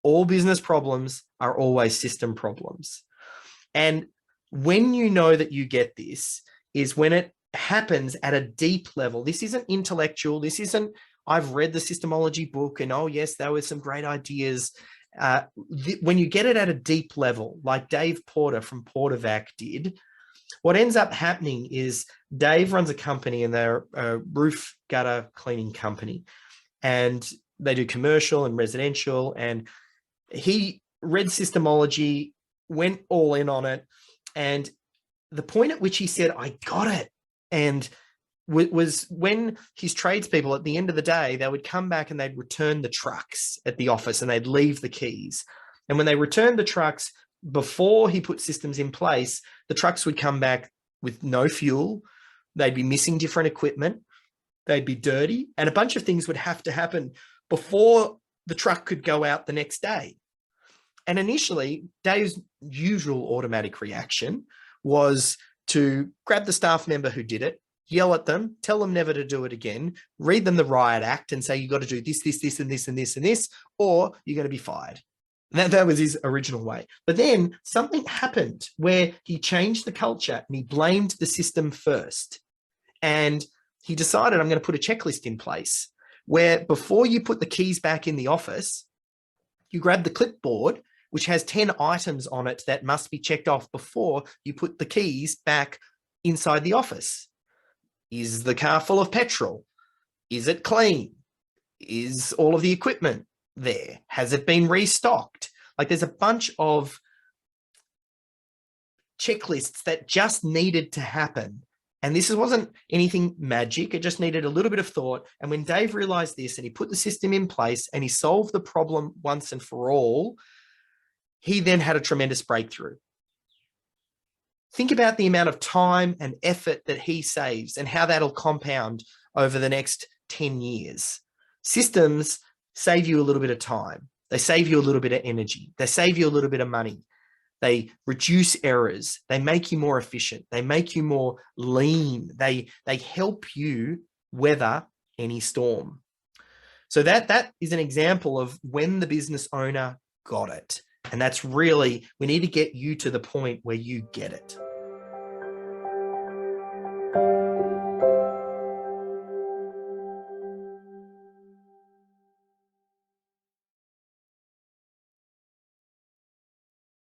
All business problems are always system problems. And when you know that you get this is when it happens at a deep level. This isn't intellectual. This isn't, I've read the Systemology book and, oh yes, there were some great ideas. When you get it at a deep level, like Dave Porter from PorterVac did, what ends up happening is Dave runs a company, and they're a roof gutter cleaning company, and they do commercial and residential. And he read Systemology, went all in on it. And the point at which he said, I got it, and was when his tradespeople at the end of the day, they would come back and they'd return the trucks at the office and they'd leave the keys. And when they returned the trucks, before he put systems in place, the trucks would come back with no fuel. They'd be missing different equipment. They'd be dirty, and a bunch of things would have to happen before the truck could go out the next day. And initially, Dave's usual automatic reaction was to grab the staff member who did it, yell at them, tell them never to do it again, read them the riot act and say, you got to do this, this, this, and this, and this, and this, or you're going to be fired. That was his original way. But then something happened where he changed the culture and he blamed the system first. And he decided, I'm going to put a checklist in place where before you put the keys back in the office, you grab the clipboard, which has 10 items on it that must be checked off before you put the keys back inside the office. Is the car full of petrol? Is it clean? Is all of the equipment there? Has it been restocked? Like, there's a bunch of checklists that just needed to happen. And this wasn't anything magic. It just needed a little bit of thought. And when Dave realized this and he put the system in place and he solved the problem once and for all, he then had a tremendous breakthrough. Think about the amount of time and effort that he saves and how that'll compound over the next 10 years. Systems save you a little bit of time. They save you a little bit of energy. They save you a little bit of money. They reduce errors. They make you more efficient. They make you more lean. They help you weather any storm. So that is an example of when the business owner got it. And that's really, we need to get you to the point where you get it.